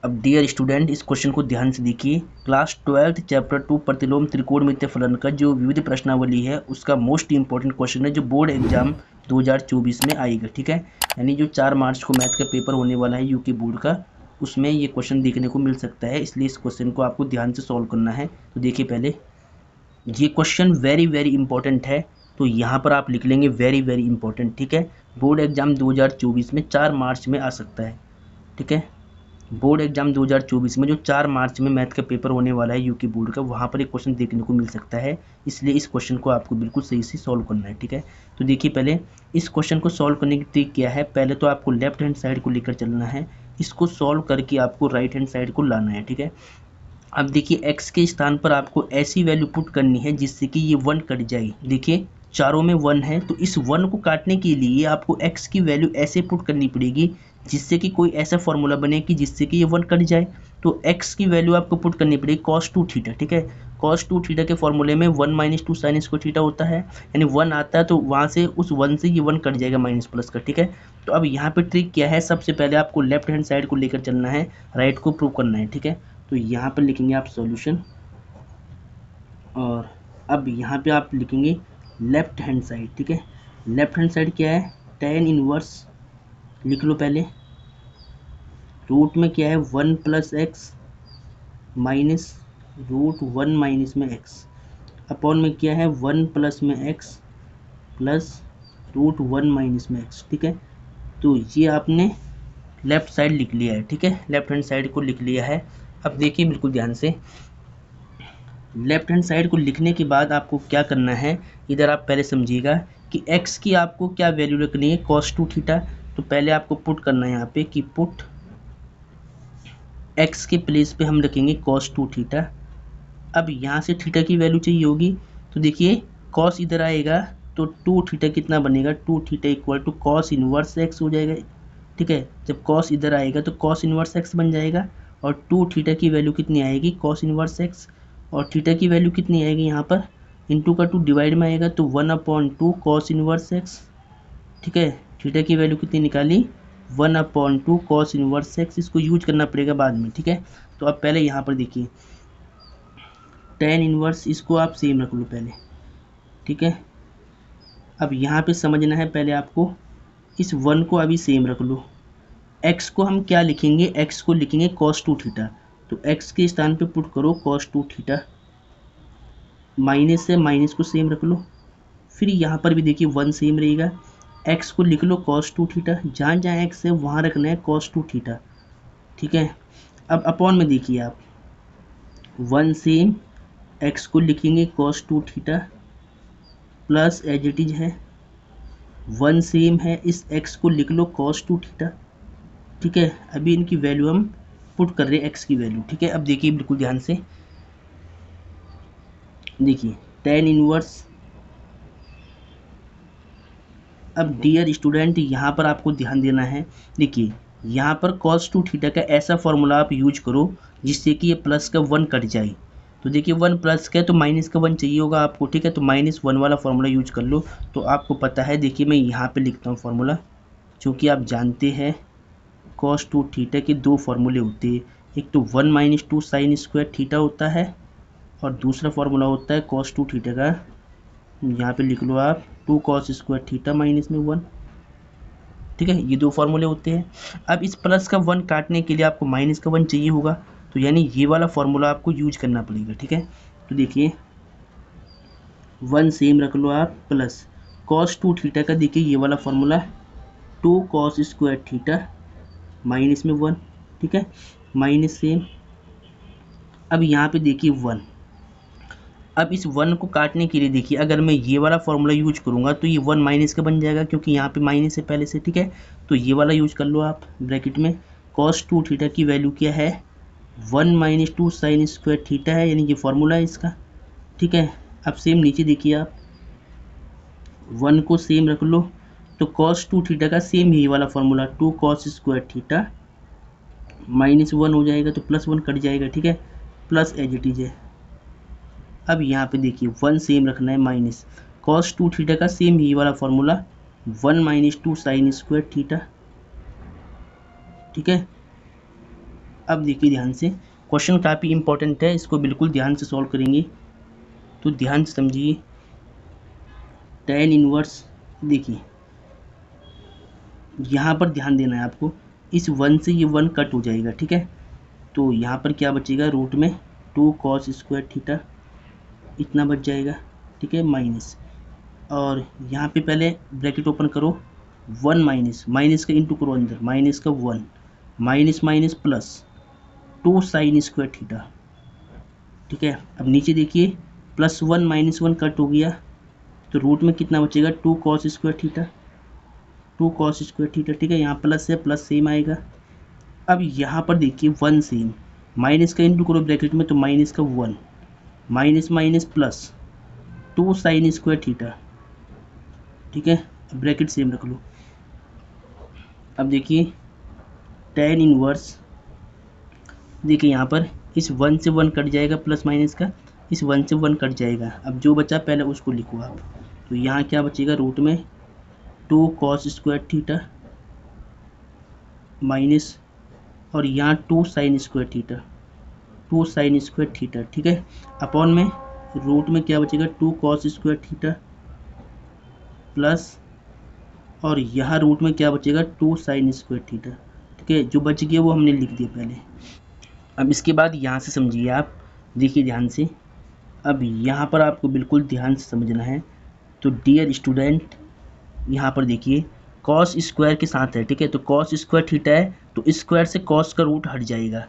अब dear student, इस question को ध्यान से देखिए। क्लास 12 चैप्टर 2 प्रतिलोम त्रिकोणमितीय फलन का जो विविध प्रश्नावली है उसका मोस्ट इंपॉर्टेंट क्वेश्चन है जो बोर्ड एग्जाम 2024 में आएगा। ठीक है, यानी जो 4 मार्च को मैथ का पेपर होने वाला है यूके बोर्ड का, उसमें ये क्वेश्चन देखने को मिल सकता है, इसलिए इस क्वेश्चन को आपको ध्यान से सॉल्व करना है। तो देखिए, पहले ये क्वेश्चन वेरी वेरी इंपॉर्टेंट है, तो यहाँ पर आप लिख लेंगे वेरी वेरी इंपॉर्टेंट। ठीक है, बोर्ड एग्जाम 2024 में 4 मार्च में आ सकता है। ठीक है, बोर्ड एग्जाम 2024 में जो 4 मार्च में मैथ का पेपर होने वाला है यूके बोर्ड का, वहाँ पर एक क्वेश्चन देखने को मिल सकता है, इसलिए इस क्वेश्चन को आपको बिल्कुल सही से सॉल्व करना है। ठीक है, तो देखिए, पहले इस क्वेश्चन को सॉल्व करने की ट्रिक क्या है। पहले तो आपको लेफ्ट हैंड साइड को लेकर चलना है, इसको सॉल्व करके आपको राइट हैंड साइड को लाना है। ठीक है, अब देखिए x के स्थान पर आपको ऐसी वैल्यू पुट करनी है जिससे कि ये 1 कट जाए। देखिए, चारों में 1 है, तो इस 1 को काटने के लिए आपको x की वैल्यू ऐसे पुट करनी पड़ेगी जिससे कि कोई ऐसा फॉर्मूला बने कि जिससे कि ये 1 कट जाए। तो x की वैल्यू आपको पुट करनी पड़ेगी cos 2 थीटा। ठीक है, cos 2 थीटा के फॉर्मूले में 1 - 2 sin स्क्वायर थीटा होता है, यानी 1 आता है तो वहाँ से उस 1 से ये 1 कट जाएगा माइनस प्लस का। ठीक है, तो अब यहाँ पे ट्रिक क्या है, सबसे पहले आपको लेफ्ट हैंड साइड को लेकर चलना है, राइट को प्रूव करना है। ठीक है, तो यहाँ पर लिखेंगे आप सॉल्यूशन, और अब यहाँ पे आप लिखेंगे लेफ्ट हैंड साइड। ठीक है, लेफ्ट हैंड साइड क्या है, tan इनवर्स लिख लो पहले। रूट में क्या है 1 + x माइनस रूट 1 माइनस में x, अपॉन में क्या है 1 प्लस में x प्लस रूट 1 माइनस में x। ठीक है, तो ये आपने लेफ्ट साइड लिख लिया है। ठीक है, लेफ्ट हैंड साइड को लिख लिया है। अब देखिए बिल्कुल ध्यान से, लेफ्ट हैंड साइड को लिखने के बाद आपको क्या करना है, इधर आप पहले समझिएगा कि x की आपको क्या वैल्यू रखनी है, cos 2 थीटा। तो पहले आपको पुट करना है यहाँ पे कि पुट x के प्लेस पे हम रखेंगे cos 2 थीटा। अब यहाँ से थीटा की वैल्यू चाहिए होगी, तो देखिए cos इधर आएगा तो 2 थीटा कितना बनेगा, 2 theta equal to cos inverse x हो जाएगा। ठीक है, जब cos इधर आएगा तो cos इनवर्स x बन जाएगा, और 2 थीटा की वैल्यू कितनी आएगी cos इनवर्स x, और थीटा की वैल्यू कितनी आएगी यहाँ पर, इंटू का 2 डिवाइड में आएगा तो 1/2 cos इनवर्स x। ठीक है, थीटा की वैल्यू कितनी निकाली 1/2 cos इनवर्स x, इसको यूज करना पड़ेगा बाद में। ठीक है, तो अब पहले यहाँ पर देखिए tan इनवर्स, इसको आप सेम रख लो पहले। ठीक है, अब यहाँ पे समझना है पहले आपको, इस 1 को अभी सेम रख लो। x को हम क्या लिखेंगे, x को लिखेंगे cos 2 थीटा, तो x के स्थान पे पुट करो cos 2 थीटा, माइनस से माइनस को सेम रख लो। फिर यहाँ पर भी देखिए 1 सेम रहेगा, x को लिख लो cos 2 थीटा, जहाँ जहाँ x है वहाँ रखना है cos 2 थीटा। ठीक है, अब अपॉन में देखिए आप 1 सेम, x को लिखेंगे cos 2 theta plus as it is है 1 सेम है, इस x को लिख लो cos 2 थीटा। ठीक है, अभी इनकी वैल्यू हम पुट कर रहे हैं x की वैल्यू। ठीक है, अब देखिए बिल्कुल ध्यान से, देखिए tan इनवर्स। अब डियर स्टूडेंट, यहाँ पर आपको ध्यान देना है, देखिए यहाँ पर cos 2 थीटा का ऐसा फॉर्मूला आप यूज करो जिससे कि ये प्लस का 1 कट जाए। तो देखिए 1 प्लस का है तो माइनस का 1 चाहिए होगा आपको। ठीक है, तो -1 वाला फॉर्मूला यूज कर लो, तो आपको पता है। देखिए मैं यहाँ पे लिखता हूँ फॉर्मूला, चूँकि आप जानते हैं cos 2 थीटा के 2 फॉर्मूले होते हैं, एक तो 1 - 2 sin स्क्वायर थीटा होता है, और दूसरा फॉर्मूला होता है cos 2 थीटा का, यहाँ पे लिख लो आप 2 cos स्क्वायर थीटा माइनस में 1। ठीक है, ये 2 फॉर्मूले होते हैं। अब इस प्लस का 1 काटने के लिए आपको माइनस का 1 चाहिए होगा, तो यानी ये वाला फॉर्मूला आपको यूज करना पड़ेगा। ठीक है, तो देखिए 1 सेम रख लो आप, प्लस cos 2 थीटा का देखिए ये वाला formula 2 cos square theta minus में 1। ठीक है, माइनस सेम, अब यहाँ पे देखिए 1, अब इस 1 को काटने के लिए देखिए अगर मैं ये वाला फॉर्मूला यूज करूँगा तो ये 1 माइनस का बन जाएगा, क्योंकि यहाँ पे माइनस है पहले से। ठीक है, तो ये वाला यूज कर लो आप ब्रैकेट में। cos 2 थीटा की वैल्यू क्या है 1 - 2 sin स्क्वायर थीटा है, यानी ये फॉर्मूला है इसका। ठीक है, अब सेम नीचे देखिए आप 1 को सेम रख लो, तो cos 2 थीटा का सेम ही वाला फॉर्मूला 2 cos स्क्वायर थीटा -1 हो जाएगा, तो +1 कट जाएगा। ठीक है, प्लस एज इट इज है। अब यहाँ पे देखिए 1 सेम रखना है, माइनस cos 2 थीटा का सेम ही वाला फॉर्मूला 1 - 2 sin स्क्वायर थीटा। ठीक है, अब देखिए ध्यान से, क्वेश्चन काफ़ी इंपॉर्टेंट है, इसको बिल्कुल ध्यान से सॉल्व करेंगे, तो ध्यान से समझिए। tan इनवर्स, देखिए यहाँ पर ध्यान देना है आपको, इस 1 से ये 1 कट हो जाएगा, ठीक है। तो यहाँ पर क्या बचेगा, रूट में 2 cos स्क्वायर थीटा इतना बच जाएगा, ठीक है, माइनस, और यहाँ पे पहले ब्रैकेट ओपन करो, 1 माइनस, माइनस का इंटू करो अंदर, माइनस का 1, minus minus plus 2 sine square theta, ठीक है। अब नीचे देखिए, प्लस 1 माइनस 1 कट हो गया, तो रूट में कितना बचेगा, 2 cos square theta, 2 cos square theta, ठीक है। यहाँ प्लस है, प्लस सेम आएगा। अब यहाँ पर देखिए 1 सेम, माइनस का इंटू करो ब्रैकेट में, तो माइनस का 1, minus minus plus 2 sine square theta, ठीक है। अब ब्रैकेट सेम रख लो। अब देखिए tan इनवर्स, देखिए यहाँ पर इस 1 से 1 कट जाएगा, प्लस माइनस का, इस 1 से 1 कट जाएगा। अब जो बचा पहले उसको लिखो आप, तो यहाँ क्या बचेगा, रूट में 2 cos स्क्वायर थीटा माइनस, और यहाँ 2 sine square theta, 2 sine square theta, ठीक है। अपॉन में रूट में क्या बचेगा, 2 cos स्क्वायर थीटा प्लस, और यहाँ रूट में क्या बचेगा, 2 साइन स्क्वायर थीटा, ठीक है। जो बच गया वो हमने लिख दिया पहले। अब इसके बाद यहाँ से समझिए आप, देखिए ध्यान से, अब यहाँ पर आपको बिल्कुल ध्यान से समझना है। तो डियर स्टूडेंट, यहाँ पर देखिए कॉस स्क्वायर के साथ है, ठीक है। तो कॉस स्क्वायर थीटा है, तो स्क्वायर से कॉस का रूट हट जाएगा,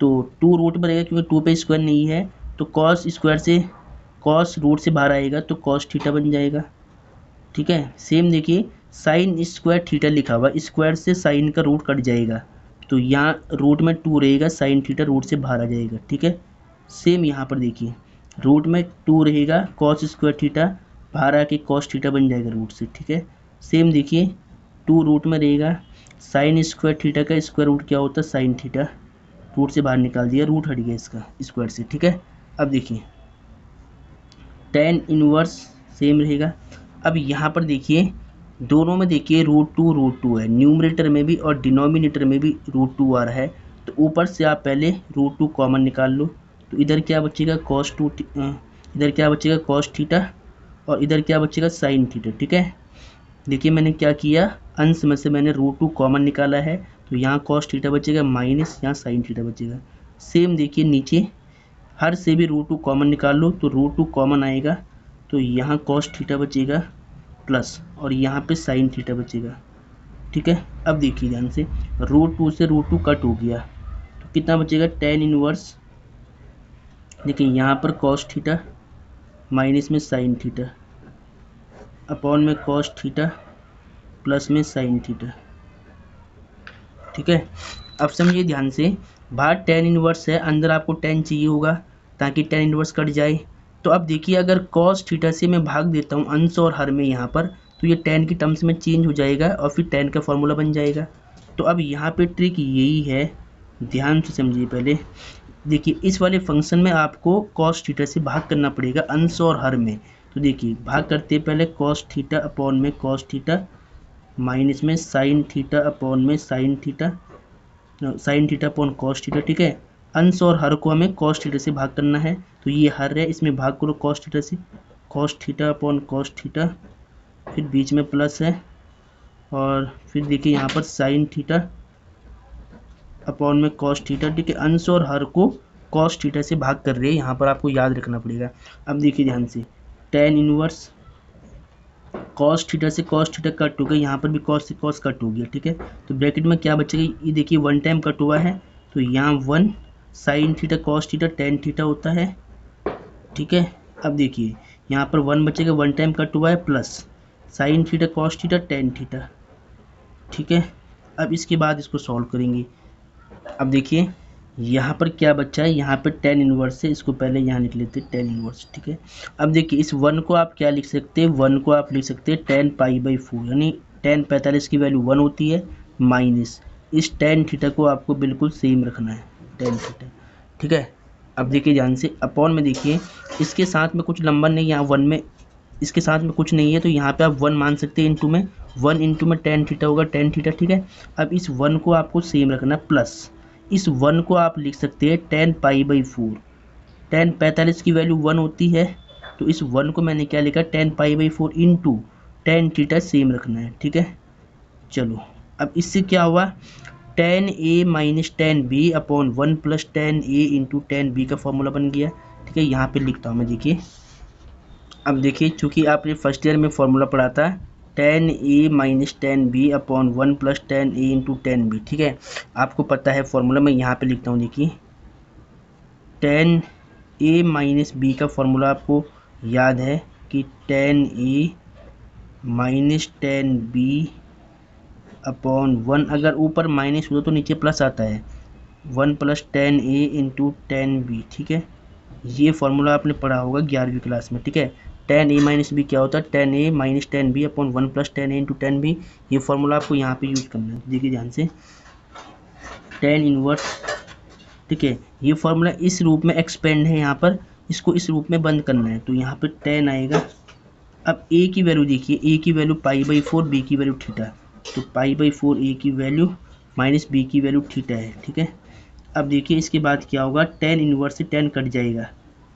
तो 2 रूट बनेगा, क्योंकि 2 पे स्क्वायर नहीं है, तो कॉस स्क्वायर से कॉस रूट से बाहर आएगा, तो कॉस थीटा बन जाएगा, ठीक है। सेम देखिए, साइन स्क्वायर थीटा लिखा हुआ, स्क्वायर से साइन का रूट कट जाएगा, तो यहाँ रूट में 2 रहेगा, साइन थीटा रूट से बाहर आ जाएगा, ठीक है। सेम यहाँ पर देखिए, रूट में 2 रहेगा, कॉस स्क्वायर थीटा बाहर आके कॉस थीटा बन जाएगा रूट से, ठीक है। सेम देखिए, 2 रूट में रहेगा, साइन स्क्वायर थीटा का स्क्वायर रूट क्या होता है, साइन थीटा, रूट से बाहर निकाल दिया, रूट हट गया इसका स्क्वायर से, ठीक है। अब देखिए tan इनवर्स सेम रहेगा। अब यहाँ पर देखिए, दोनों में देखिए रूट टू है, न्यूमरेटर में भी और डिनोमिनेटर में भी रूट 2 आ रहा है, तो ऊपर से आप पहले रूट 2 कॉमन निकाल लो, तो इधर क्या बचेगा, cos 2, इधर क्या बचेगा, cos थीटा, और इधर क्या बचेगा, साइन थीटा, ठीक है। देखिए मैंने क्या किया, अंश में से मैंने रूट 2 कॉमन निकाला है, तो यहाँ cos थीटा बचेगा माइनस, यहाँ साइन थीटा बचेगा। सेम देखिए नीचे, हर से भी रूट 2 कॉमन निकाल लो, तो रूट 2 कॉमन आएगा, तो यहाँ cos थीटा बचेगा प्लस, और यहाँ पे साइन थीटा बचेगा, ठीक है। अब देखिए ध्यान से, रूट 2 से रूट 2 कट हो गया, तो कितना बचेगा, tan इनवर्स, देखिए यहाँ पर cos थीटा माइनस में साइन थीटा, अपॉन में cos थीटा प्लस में साइन थीटा, ठीक है। अब समझिए ध्यान से, बाहर tan इनवर्स है, अंदर आपको tan चाहिए होगा, ताकि tan इनवर्स कट जाए। तो अब देखिए, अगर cos थीटा से मैं भाग देता हूँ अंश और हर में यहाँ पर, तो ये tan की टर्म्स में चेंज हो जाएगा, और फिर tan का फॉर्मूला बन जाएगा। तो अब यहाँ पे ट्रिक यही है, ध्यान से समझिए पहले। देखिए इस वाले फंक्शन में आपको cos थीटा से भाग करना पड़ेगा अंश और हर में। तो देखिए भाग करते पहले cos थीटा अपॉन में cos थीटा माइनस में साइन थीटा अपॉन में sine theta, sine theta upon cos theta, ठीक है। अंश और हर को हमें cos थीटा से भाग करना है, तो ये हर है, इसमें भाग करो cos थीटा से, cos theta upon cos theta, फिर बीच में प्लस है, और फिर देखिए यहाँ पर साइन थीटा अपॉन में cos थीटा, ठीक है। अंश और हर को cos थीटा से भाग कर रहे हैं, यहाँ पर आपको याद रखना पड़ेगा। अब देखिए ध्यान से, tan इनवर्स cos थीटा से cos थीटा कट हो गया, यहाँ पर भी cos से cos कट हो गया, ठीक है। तो ब्रैकेट में क्या बचेगा, ये देखिए 1 टाइम कट हुआ है, तो यहाँ 1 sine theta cos theta tan theta होता है, ठीक है। अब देखिए यहाँ पर 1 बचेगा, 1 टाइम कट हुआ है, plus sine theta cos theta tan theta, ठीक है। अब इसके बाद इसको सॉल्व करेंगे। अब देखिए यहाँ पर क्या बच्चा है, यहाँ पर tan इनवर्स है, इसको पहले यहाँ लिख लेते हैं tan इनवर्स, ठीक है। अब देखिए इस 1 को आप क्या लिख सकते हैं, 1 को आप लिख सकते हैं tan π/4, यानी tan 45 की वैल्यू 1 होती है, माइनस इस tan थीटा को आपको बिल्कुल सेम रखना है, tan थीटा, ठीक है। अब देखिए ध्यान से, अपॉन में देखिए इसके साथ में कुछ नंबर नहीं, यहाँ 1 में इसके साथ में कुछ नहीं है, तो यहाँ पे आप 1 मान सकते हैं, इंटू में 1 इंटू में tan थीटा होगा tan थीटा, ठीक है। अब इस 1 को आपको सेम रखना, प्लस इस 1 को आप लिख सकते हैं 10π/4। 10 की वैल्यू 1 होती है, तो इस 1 को मैंने क्या लिखा 10π/4 इंटू tan थीटा सेम रखना है, ठीक है। चलो अब इससे क्या हुआ, tan A minus tan B upon 1 plus tan A into tan B का फॉर्मूला बन गया, ठीक है। यहाँ पे लिखता हूँ मैं, देखिए। अब देखिए, चूँकि आपने फर्स्ट ईयर में फॉर्मूला पढ़ा था tan A minus tan B upon 1 plus tan A into tan B, ठीक है। आपको पता है फॉर्मूला, मैं यहाँ पे लिखता हूँ, देखिए। tan A माइनस B का फॉर्मूला आपको याद है कि tan A minus tan B upon 1, अगर ऊपर माइनस हो तो नीचे प्लस आता है, 1 plus tan A into tan B, ठीक है। ये फॉर्मूला आपने पढ़ा होगा 11वीं क्लास में, ठीक है। tan A माइनस बी क्या होता है, tan A minus tan B upon 1 plus tan A into tan B। ये फॉर्मूला आपको यहाँ पे यूज करना है, देखिए ध्यान से, tan इनवर्स, ठीक है। ये फॉर्मूला इस रूप में एक्सपेंड है, यहाँ पर इसको इस रूप में बंद करना है, तो यहाँ पे tan आएगा। अब a की वैल्यू देखिए, a की वैल्यू π/4, b की वैल्यू थीटा, तो π/4 a की वैल्यू माइनस b की वैल्यू थीटा है, ठीक है। अब देखिए इसके बाद क्या होगा, tan इनवर्स से tan कट जाएगा,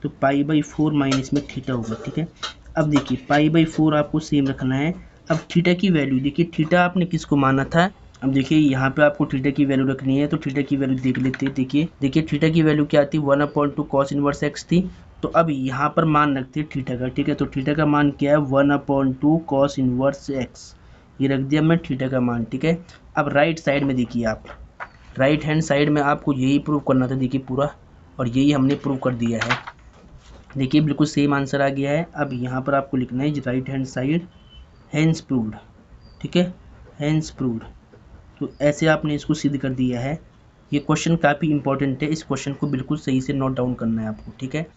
तो π/4 माइनस में थीटा होगा, ठीक है। अब देखिए π/4 आपको सेम रखना है। अब थीटा की वैल्यू देखिए, थीटा आपने किसको माना था, अब देखिए यहाँ पे आपको थीटा की वैल्यू रखनी है, तो थीटा की वैल्यू देख लेते हैं। देखिए थीटा की वैल्यू क्या थी, 1/2 cos इनवर्स x थी। तो अब यहाँ पर मान रखते हैं थीटा का, ठीक है। तो थीटा का मान क्या है, 1/2 cos इनवर्स x, ये रख दिया मैं थीटा का मान, ठीक है। अब राइट साइड में देखिए, आप राइट हैंड साइड में आपको यही प्रूव करना था, देखिए पूरा, और यही हमने प्रूव कर दिया है। देखिए बिल्कुल सेम आंसर आ गया है। अब यहाँ पर आपको लिखना है right hand side hence proved, ठीक है, हैंस प्रूव्ड। तो ऐसे आपने इसको सिद्ध कर दिया है। ये क्वेश्चन काफ़ी इंपॉर्टेंट है, इस क्वेश्चन को बिल्कुल सही से नोट डाउन करना है आपको, ठीक है।